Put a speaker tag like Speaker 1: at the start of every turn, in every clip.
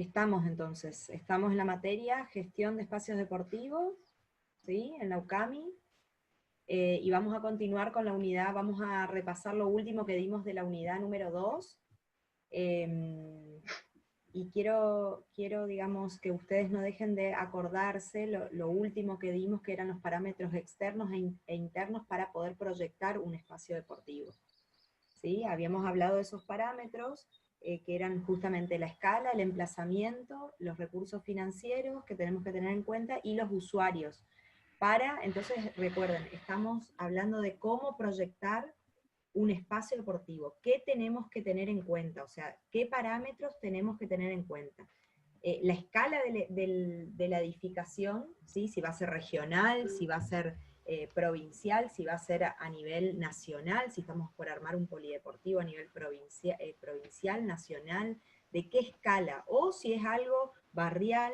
Speaker 1: Estamos en la materia gestión de espacios deportivos, ¿sí? En la UCAMI, y vamos a continuar con la unidad, vamos a repasar lo último que dimos de la unidad número 2, y quiero, digamos, que ustedes no dejen de acordarse lo último que dimos, que eran los parámetros externos e internos para poder proyectar un espacio deportivo. ¿Sí? Habíamos hablado de esos parámetros, que eran justamente la escala, el emplazamiento, los recursos financieros que tenemos que tener en cuenta, y los usuarios. Entonces, recuerden, estamos hablando de cómo proyectar un espacio deportivo. ¿Qué tenemos que tener en cuenta? O sea, ¿qué parámetros tenemos que tener en cuenta? La escala de la edificación, ¿sí? Si va a ser regional, si va a ser provincial, si va a ser a nivel nacional, si estamos por armar un polideportivo a nivel provincial, nacional, de qué escala, o si es algo barrial.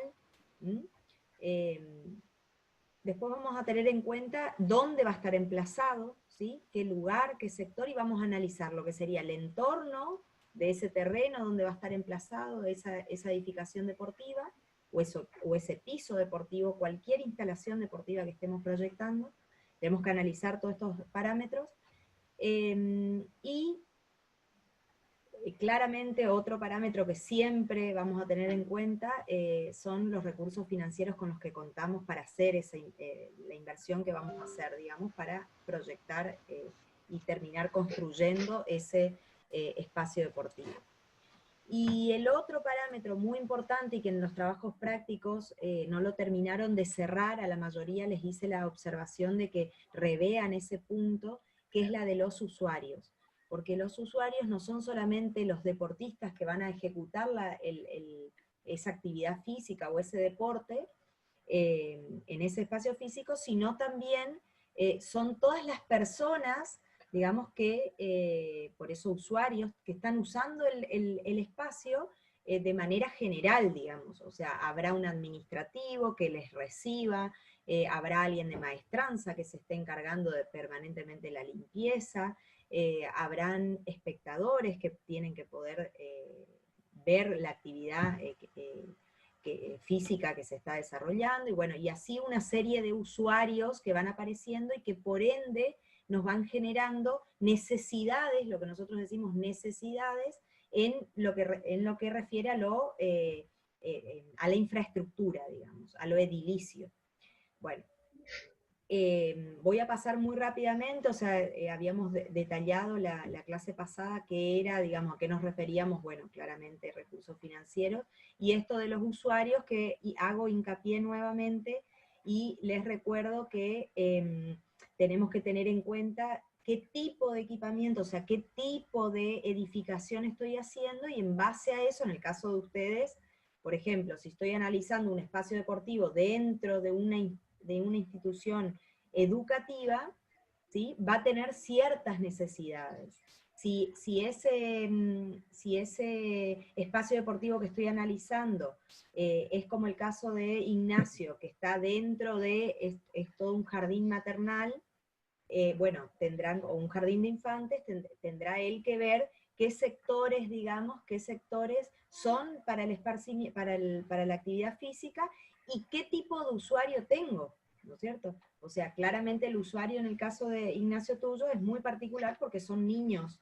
Speaker 1: Después vamos a tener en cuenta dónde va a estar emplazado, ¿sí? Qué lugar, qué sector, y vamos a analizar lo que sería el entorno de ese terreno donde va a estar emplazado esa edificación deportiva, o ese piso deportivo, cualquier instalación deportiva que estemos proyectando. Tenemos que analizar todos estos parámetros. Y claramente otro parámetro que siempre vamos a tener en cuenta son los recursos financieros con los que contamos para hacer la inversión que vamos a hacer, digamos, para proyectar y terminar construyendo ese espacio deportivo. Y el otro parámetro muy importante, y que en los trabajos prácticos no lo terminaron de cerrar, a la mayoría les hice la observación de que revean ese punto, que es la de los usuarios. Porque los usuarios no son solamente los deportistas que van a ejecutar esa actividad física o ese deporte en ese espacio físico, sino también son todas las personas, digamos que, por eso usuarios, que están usando el espacio de manera general, digamos. O sea, habrá un administrativo que les reciba, habrá alguien de maestranza que se esté encargando de permanentemente la limpieza, habrán espectadores que tienen que poder ver la actividad física que se está desarrollando, y bueno, y así una serie de usuarios que van apareciendo y que por ende nos van generando necesidades, lo que nosotros decimos necesidades, en lo que refiere a la infraestructura, digamos, a lo edilicio. Bueno, voy a pasar muy rápidamente, o sea, habíamos detallado la clase pasada que era, digamos, a qué nos referíamos, bueno, claramente recursos financieros, y esto de los usuarios que hago hincapié nuevamente, y les recuerdo que tenemos que tener en cuenta qué tipo de equipamiento, o sea, qué tipo de edificación estoy haciendo, y en base a eso, en el caso de ustedes, por ejemplo, si estoy analizando un espacio deportivo dentro de una institución educativa, ¿sí? Va a tener ciertas necesidades. Si ese espacio deportivo que estoy analizando es como el caso de Ignacio, que está dentro de, es todo un jardín maternal, bueno, o un jardín de infantes, tendrá él que ver qué sectores, digamos, qué sectores son para para la actividad física, y qué tipo de usuario tengo, ¿no es cierto? O sea, claramente el usuario en el caso de Ignacio tuyo es muy particular porque son niños.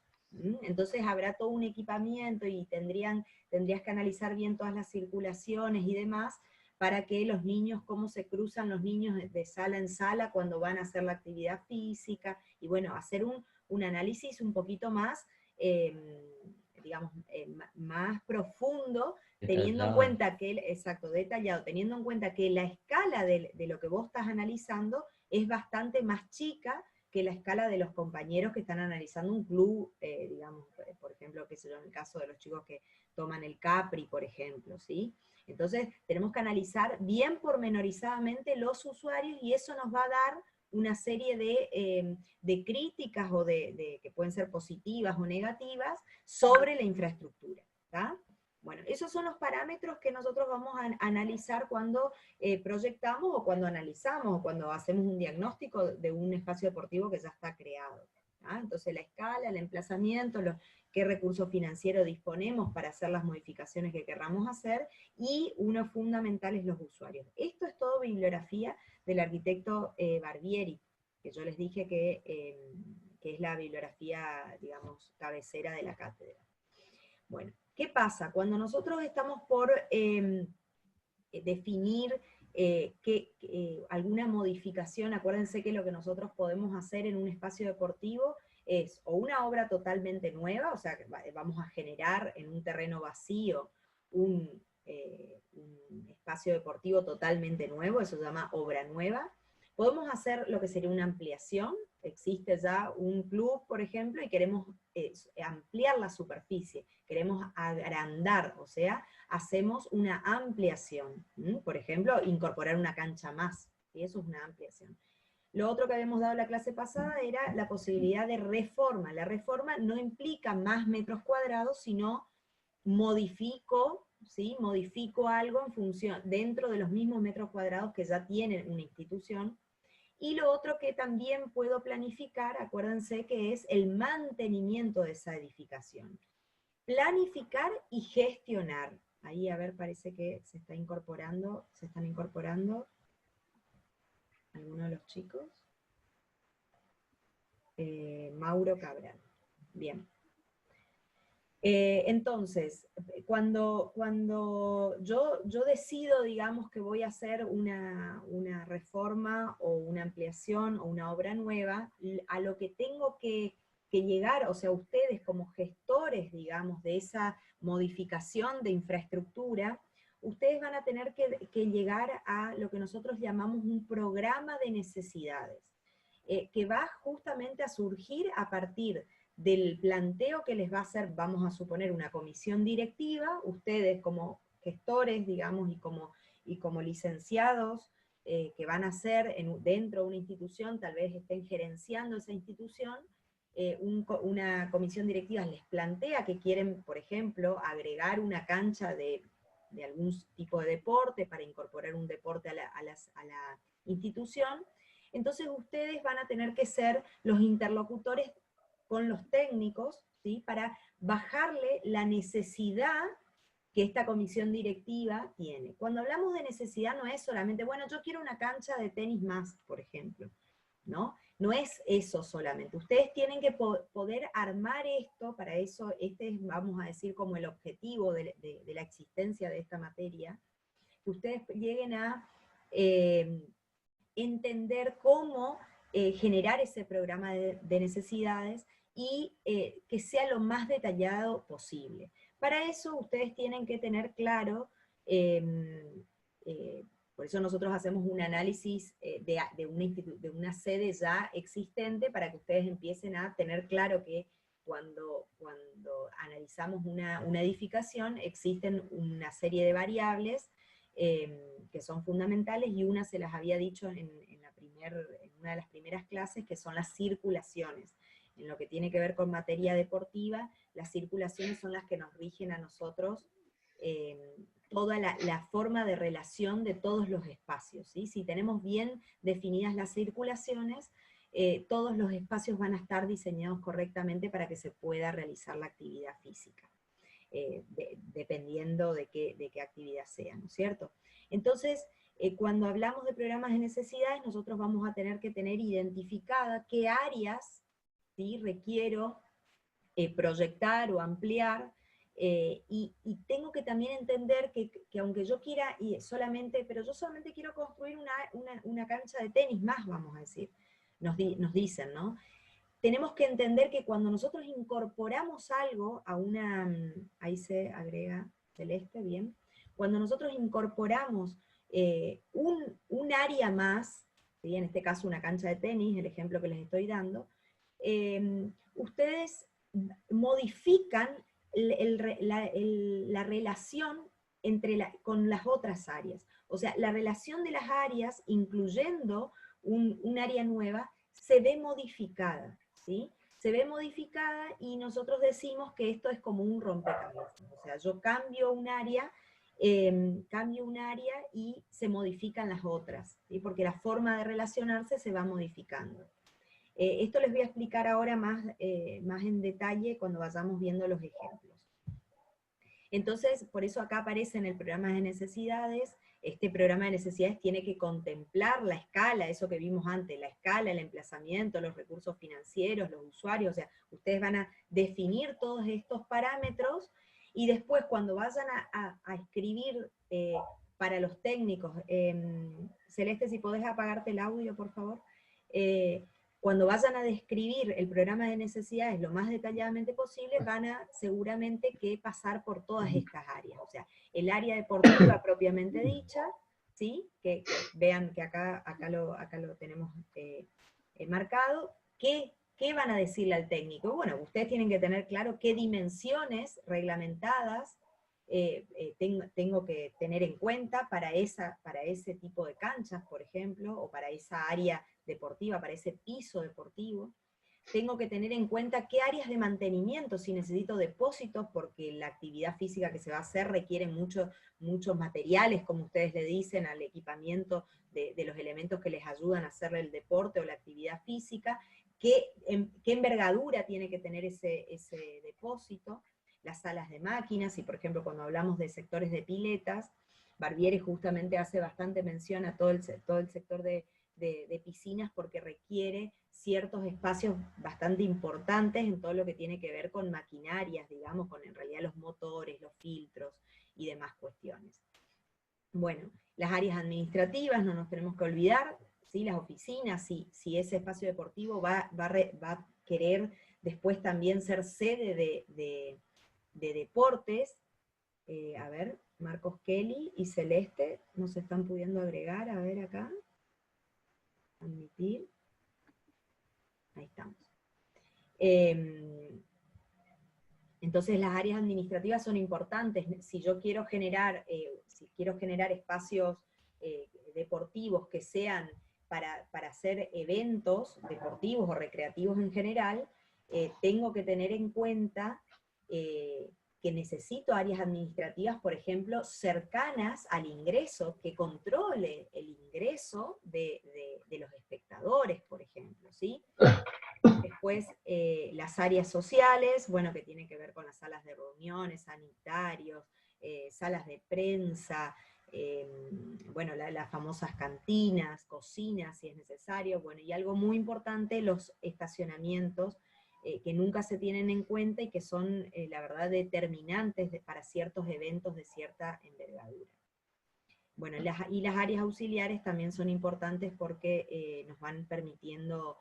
Speaker 1: Entonces habrá todo un equipamiento y tendrías que analizar bien todas las circulaciones y demás, para que los niños, cómo se cruzan los niños de sala en sala cuando van a hacer la actividad física, y bueno, hacer un análisis un poquito más, digamos, más profundo, teniendo en
Speaker 2: Detallado.
Speaker 1: cuenta que, exacto, detallado, teniendo en cuenta que la escala de lo que vos estás analizando es bastante más chica que la escala de los compañeros que están analizando un club, digamos, por ejemplo, qué sé yo, en el caso de los chicos que toman el Capri, por ejemplo, ¿sí? Entonces, tenemos que analizar bien pormenorizadamente los usuarios, y eso nos va a dar una serie de críticas, o que pueden ser positivas o negativas, sobre la infraestructura, ¿tá? Bueno, esos son los parámetros que nosotros vamos a analizar cuando proyectamos, o cuando analizamos, o cuando hacemos un diagnóstico de un espacio deportivo que ya está creado. ¿ah? Entonces la escala, el emplazamiento, qué recurso financiero disponemos para hacer las modificaciones que querramos hacer, y uno fundamental es los usuarios. Esto es todo bibliografía del arquitecto Barbieri, que yo les dije que es la bibliografía, digamos, cabecera de la cátedra. Bueno, ¿qué pasa? Cuando nosotros estamos por definir alguna modificación, acuérdense que lo que nosotros podemos hacer en un espacio deportivo es o una obra totalmente nueva, o sea, que vamos a generar en un terreno vacío un espacio deportivo totalmente nuevo, eso se llama obra nueva. Podemos hacer lo que sería una ampliación, existe ya un club, por ejemplo, y queremos ampliar la superficie, queremos agrandar, o sea, hacemos una ampliación, por ejemplo, incorporar una cancha más, y eso es una ampliación. Lo otro que habíamos dado la clase pasada era la posibilidad de reforma. La reforma no implica más metros cuadrados, sino modifico, ¿sí? Modifico algo en función, dentro de los mismos metros cuadrados que ya tiene una institución. Y lo otro que también puedo planificar, acuérdense que es el mantenimiento de esa edificación. Planificar y gestionar. Ahí, a ver, parece que se están incorporando algunos de los chicos. Mauro Cabral. Bien. Entonces, cuando yo decido, digamos, que voy a hacer una reforma o una ampliación o una obra nueva, a lo que tengo que llegar, o sea, ustedes como gestores, digamos, de esa modificación de infraestructura, ustedes van a tener que llegar a lo que nosotros llamamos un programa de necesidades, que va justamente a surgir a partir del planteo que les va a hacer, vamos a suponer, una comisión directiva, ustedes como gestores, digamos, y como licenciados que van a ser dentro de una institución, tal vez estén gerenciando esa institución, una comisión directiva les plantea que quieren, por ejemplo, agregar una cancha de algún tipo de deporte para incorporar un deporte a la institución. Entonces ustedes van a tener que ser los interlocutores con los técnicos, ¿sí? Para bajarle la necesidad que esta comisión directiva tiene. Cuando hablamos de necesidad no es solamente, bueno, yo quiero una cancha de tenis más, por ejemplo, ¿no? No es eso solamente. Ustedes tienen que poder armar esto, para eso este es, vamos a decir, como el objetivo de la existencia de esta materia, que ustedes lleguen a entender cómo generar ese programa de necesidades y que sea lo más detallado posible. Para eso ustedes tienen que tener claro, por eso nosotros hacemos un análisis de una sede ya existente, para que ustedes empiecen a tener claro que cuando analizamos una edificación existen una serie de variables que son fundamentales, y una se las había dicho en una de las primeras clases, que son las circulaciones. En lo que tiene que ver con materia deportiva, las circulaciones son las que nos rigen a nosotros toda la forma de relación de todos los espacios, ¿sí? Si tenemos bien definidas las circulaciones, todos los espacios van a estar diseñados correctamente para que se pueda realizar la actividad física. Dependiendo de qué actividad sea, ¿no es cierto? Entonces, cuando hablamos de programas de necesidades, nosotros vamos a tener que tener identificada qué áreas, ¿sí?, requiero proyectar o ampliar, y tengo que también entender que aunque yo quiera, pero yo solamente quiero construir una cancha de tenis más, vamos a decir, nos dicen, ¿no? Tenemos que entender que cuando nosotros incorporamos algo a ahí se agrega Celeste, bien, cuando nosotros incorporamos un área más, ¿sí?, en este caso una cancha de tenis, el ejemplo que les estoy dando, ustedes modifican la relación con las otras áreas. O sea, la relación de las áreas, incluyendo un área nueva, se ve modificada, ¿sí? Se ve modificada, y nosotros decimos que esto es como un rompecabezas. O sea, yo cambio un área y se modifican las otras, ¿sí? Porque la forma de relacionarse se va modificando. Esto les voy a explicar ahora más en detalle cuando vayamos viendo los ejemplos. Entonces, por eso acá aparece en el programa de necesidades. Este programa de necesidades tiene que contemplar la escala, eso que vimos antes, la escala, el emplazamiento, los recursos financieros, los usuarios, o sea, ustedes van a definir todos estos parámetros y después cuando vayan a escribir para los técnicos, Celeste, si podés apagarte el audio, por favor, cuando vayan a describir el programa de necesidades lo más detalladamente posible, van a seguramente que pasar por todas estas áreas. O sea, el área deportiva propiamente dicha, ¿sí? Que vean que acá lo tenemos marcado. ¿Qué van a decirle al técnico? Bueno, ustedes tienen que tener claro qué dimensiones reglamentadas tengo que tener en cuenta para ese tipo de canchas, por ejemplo, o para esa área deportiva, para ese piso deportivo. Tengo que tener en cuenta qué áreas de mantenimiento, si necesito depósitos, porque la actividad física que se va a hacer requiere muchos materiales, como ustedes le dicen, al equipamiento de los elementos que les ayudan a hacer el deporte o la actividad física, qué envergadura tiene que tener ese depósito, las salas de máquinas, y por ejemplo cuando hablamos de sectores de piletas, Barbieri justamente hace bastante mención a todo el sector de piscinas porque requiere ciertos espacios bastante importantes en todo lo que tiene que ver con maquinarias, digamos, con en realidad los motores, los filtros y demás cuestiones. Bueno, las áreas administrativas, no nos tenemos que olvidar, ¿sí? Las oficinas, si ese espacio deportivo va a querer después también ser sede de deportes. A ver, Marcos Kelly y Celeste nos están pudiendo agregar, a ver acá. Admitir. Ahí estamos. Entonces las áreas administrativas son importantes. Si yo quiero generar, espacios deportivos que sean para hacer eventos deportivos o recreativos en general, tengo que tener en cuenta que necesito áreas administrativas, por ejemplo, cercanas al ingreso, que controle el ingreso de los espectadores, por ejemplo, ¿sí? Después, las áreas sociales, bueno, que tiene que ver con las salas de reuniones, sanitarios, salas de prensa, bueno, las famosas cantinas, cocinas, si es necesario, bueno, y algo muy importante, los estacionamientos, que nunca se tienen en cuenta y que son, la verdad, determinantes para ciertos eventos de cierta envergadura. Bueno, y las áreas auxiliares también son importantes porque nos van permitiendo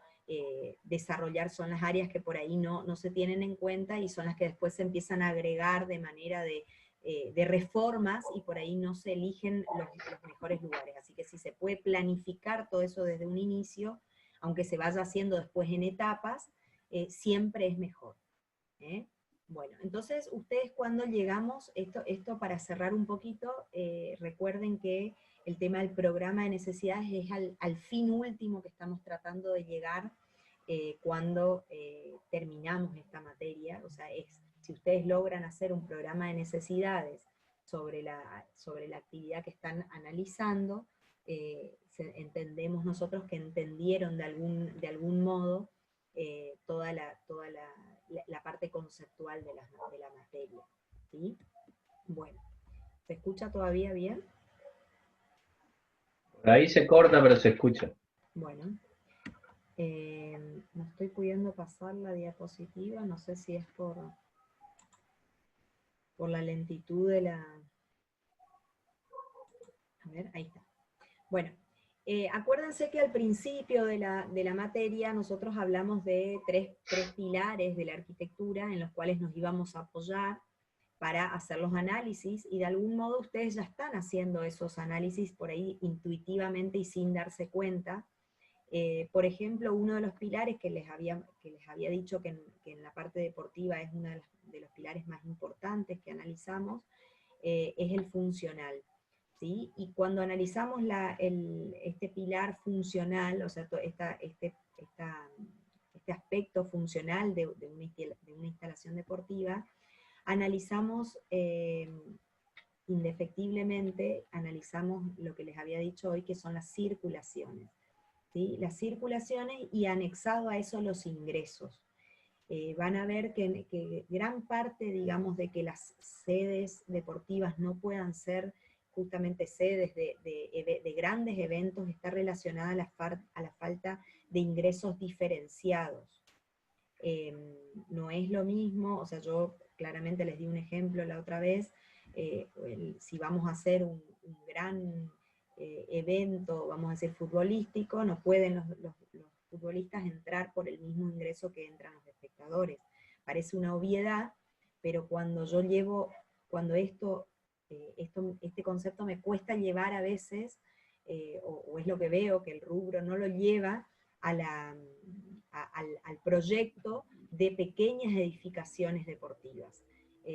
Speaker 1: desarrollar, son las áreas que por ahí no se tienen en cuenta y son las que después se empiezan a agregar de manera de reformas y por ahí no se eligen los mejores lugares. Así que si se puede planificar todo eso desde un inicio, aunque se vaya haciendo después en etapas, siempre es mejor. Bueno, entonces ustedes cuando llegamos, esto para cerrar un poquito, recuerden que el tema del programa de necesidades es al fin último que estamos tratando de llegar cuando terminamos esta materia, o sea, si ustedes logran hacer un programa de necesidades sobre la actividad que están analizando, entendemos nosotros que entendieron de algún modo toda la parte conceptual de la materia, ¿sí? Bueno, ¿se escucha todavía bien?
Speaker 2: Por ahí se corta, pero se escucha.
Speaker 1: Bueno, no estoy pudiendo pasar la diapositiva, no sé si es por la lentitud de la... A ver, ahí está. Bueno, acuérdense que al principio de la materia nosotros hablamos de tres pilares de la arquitectura en los cuales nos íbamos a apoyar para hacer los análisis, y de algún modo ustedes ya están haciendo esos análisis por ahí intuitivamente y sin darse cuenta. Por ejemplo, uno de los pilares que les había dicho que en la parte deportiva es uno de los pilares más importantes que analizamos, es el funcional. ¿Sí? Y cuando analizamos este pilar funcional, o sea, este aspecto funcional de una instalación deportiva, analizamos indefectiblemente, analizamos lo que les había dicho hoy, que son las circulaciones. ¿sí? Las circulaciones y anexado a eso los ingresos. Van a ver que gran parte, digamos, de que las sedes deportivas no puedan ser justamente sedes de grandes eventos, está relacionada a la falta de ingresos diferenciados. No es lo mismo, o sea, yo claramente les di un ejemplo la otra vez, si vamos a hacer un gran evento, vamos a decir futbolístico, no pueden los futbolistas entrar por el mismo ingreso que entran los espectadores. Parece una obviedad, pero cuando yo llevo, cuando este concepto me cuesta llevar a veces, o es lo que veo, que el rubro no lo lleva al proyecto de pequeñas edificaciones deportivas.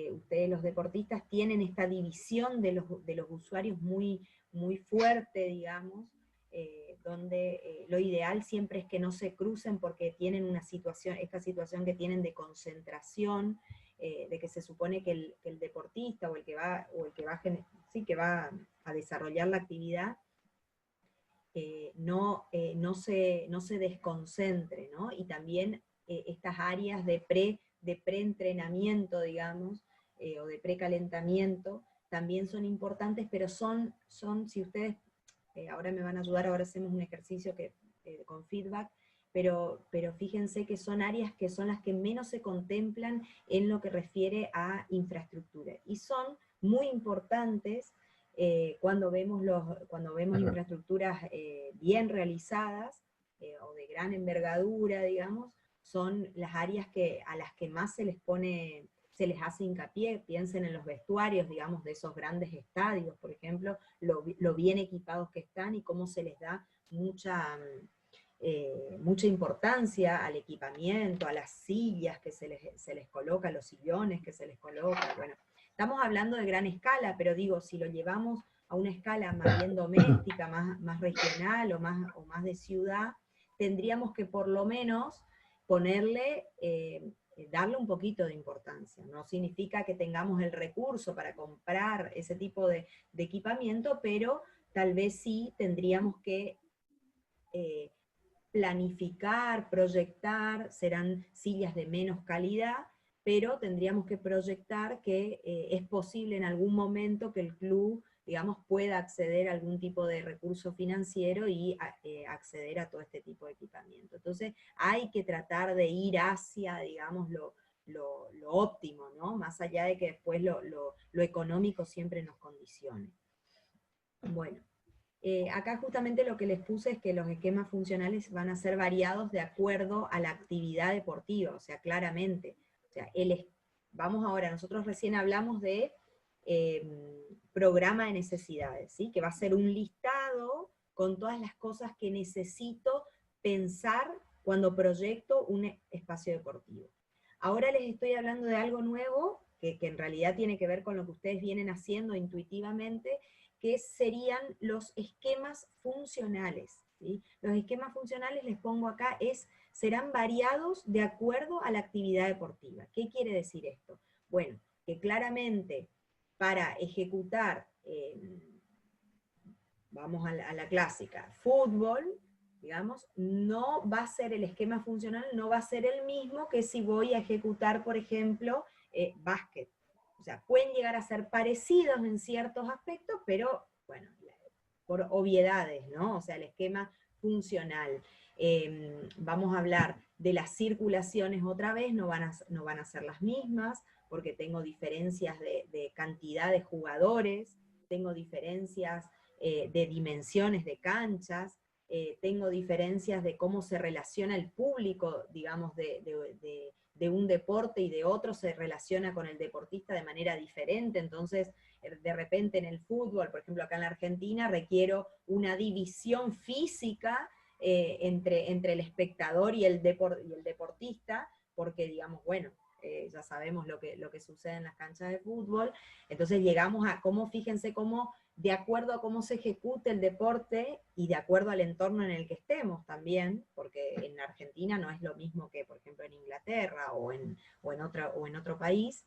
Speaker 1: Ustedes los deportistas tienen esta división de los usuarios muy, muy fuerte, digamos, donde lo ideal siempre es que no se crucen porque tienen esta situación que tienen de concentración, de que se supone que el deportista o el que va a desarrollar la actividad no se desconcentre, ¿no? Y también estas áreas de preentrenamiento, digamos, o de precalentamiento, también son importantes, pero son si ustedes, ahora me van a ayudar, ahora hacemos un ejercicio con feedback, pero fíjense que son áreas que son las que menos se contemplan en lo que refiere a infraestructura, y son muy importantes cuando vemos infraestructuras bien realizadas, o de gran envergadura, digamos, son las áreas a las que más se les hace hincapié. Piensen en los vestuarios, digamos, de esos grandes estadios, por ejemplo, lo bien equipados que están y cómo se les da mucha importancia al equipamiento, a las sillas que se les coloca, a los sillones que se les coloca. Bueno, estamos hablando de gran escala, pero digo, si lo llevamos a una escala más bien doméstica, más regional o más de ciudad, tendríamos que por lo menos darle un poquito de importancia. No significa que tengamos el recurso para comprar ese tipo de equipamiento, pero tal vez sí tendríamos que planificar, proyectar, serán sillas de menos calidad, pero tendríamos que proyectar que es posible en algún momento que el club, digamos, pueda acceder a algún tipo de recurso financiero y acceder a todo este tipo de equipamiento. Entonces hay que tratar de ir hacia, digamos, lo óptimo, ¿no? Más allá de que después lo económico siempre nos condicione. Bueno. Acá justamente lo que les puse es que los esquemas funcionales van a ser variados de acuerdo a la actividad deportiva, o sea, claramente. O sea, vamos ahora, nosotros recién hablamos de programa de necesidades, ¿sí? Que va a ser un listado con todas las cosas que necesito pensar cuando proyecto un espacio deportivo. Ahora les estoy hablando de algo nuevo, que en realidad tiene que ver con lo que ustedes vienen haciendo intuitivamente, que serían los esquemas funcionales, ¿sí? Los esquemas funcionales, les pongo acá, serán variados de acuerdo a la actividad deportiva. ¿Qué quiere decir esto? Bueno, que claramente para ejecutar, vamos a la clásica, fútbol, digamos, no va a ser el esquema funcional, no va a ser el mismo que si voy a ejecutar, por ejemplo, básquet. O sea, pueden llegar a ser parecidos en ciertos aspectos, pero, bueno, por obviedades, ¿no? O sea, el esquema funcional. Vamos a hablar de las circulaciones otra vez, no van a ser las mismas, porque tengo diferencias de cantidad de jugadores, tengo diferencias de dimensiones de canchas, tengo diferencias de cómo se relaciona el público, digamos, de un deporte y de otro se relaciona con el deportista de manera diferente. Entonces, de repente en el fútbol, por ejemplo acá en la Argentina, requiero una división física entre el espectador y el deportista, porque digamos, bueno, ya sabemos lo que sucede en las canchas de fútbol. Entonces llegamos a fíjense cómo, de acuerdo a cómo se ejecute el deporte y de acuerdo al entorno en el que estemos también, porque en Argentina no es lo mismo que, por ejemplo, en Inglaterra o en otro país,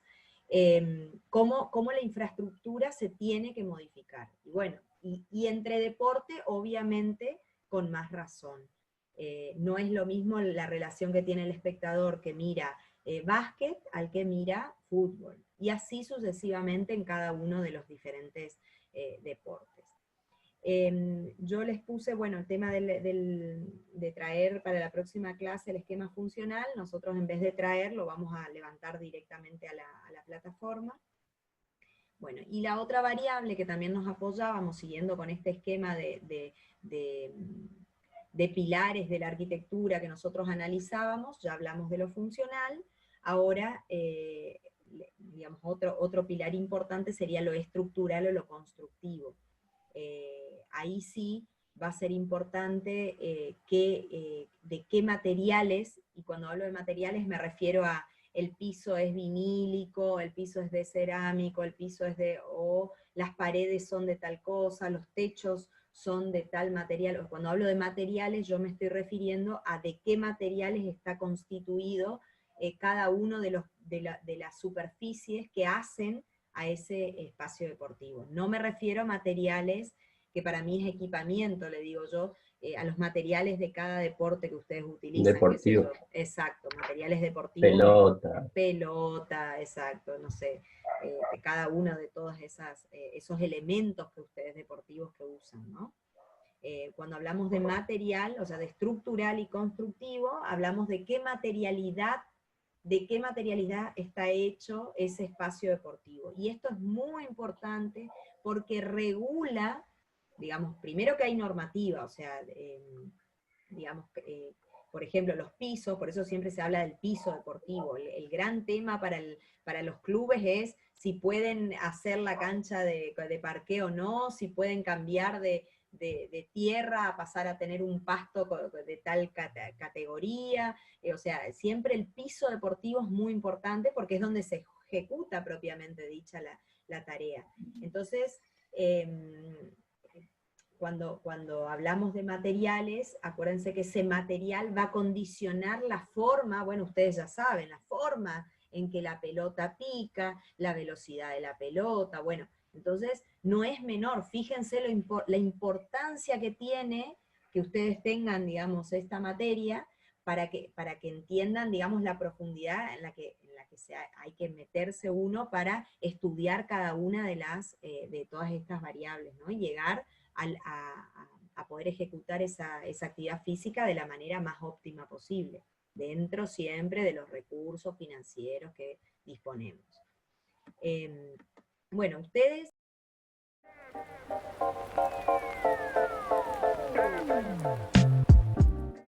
Speaker 1: cómo la infraestructura se tiene que modificar. Y bueno, y entre deporte, obviamente, con más razón. No es lo mismo la relación que tiene el espectador que mira básquet al que mira fútbol. Y así sucesivamente en cada uno de los diferentes deportes. Yo les puse, bueno, el tema de traer para la próxima clase el esquema funcional. Nosotros en vez de traerlo vamos a levantar directamente a la plataforma. Bueno, y la otra variable que también nos apoyábamos, siguiendo con este esquema de pilares de la arquitectura que nosotros analizábamos, ya hablamos de lo funcional, ahora, digamos, otro pilar importante sería lo estructural o lo constructivo. Ahí sí va a ser importante de qué materiales, y cuando hablo de materiales me refiero a el piso es vinílico, el piso es de cerámico, el piso es o las paredes son de tal cosa, los techos son de tal material. Cuando hablo de materiales yo me estoy refiriendo a de qué materiales está constituido cada uno de las superficies que hacen a ese espacio deportivo. No me refiero a materiales que para mí es equipamiento, le digo yo, a los materiales de cada deporte que ustedes utilizan.
Speaker 2: Deportivo.
Speaker 1: Exacto, materiales deportivos.
Speaker 2: Pelota.
Speaker 1: Pelota, exacto, no sé, de cada uno de todos esos elementos que ustedes deportivos que usan, ¿no? Cuando hablamos de material, o sea, de estructural y constructivo, hablamos de qué materialidad está hecho ese espacio deportivo. Y esto es muy importante porque regula, digamos, primero que hay normativa, o sea, digamos, por ejemplo, los pisos, por eso siempre se habla del piso deportivo. El gran tema para los clubes es si pueden hacer la cancha de parqué o no, si pueden cambiar de tierra a pasar a tener un pasto de tal categoría. O sea, siempre el piso deportivo es muy importante porque es donde se ejecuta propiamente dicha la tarea. Entonces, cuando hablamos de materiales, acuérdense que ese material va a condicionar la forma, bueno, ustedes ya saben, la forma en que la pelota pica, la velocidad de la pelota, bueno, entonces no es menor, fíjense la importancia que tiene que ustedes tengan, digamos, esta materia para que entiendan, digamos, la profundidad en la que hay que meterse uno para estudiar cada una de todas estas variables, ¿no? Y llegar a poder ejecutar esa actividad física de la manera más óptima posible, dentro siempre de los recursos financieros que disponemos. Bueno, ustedes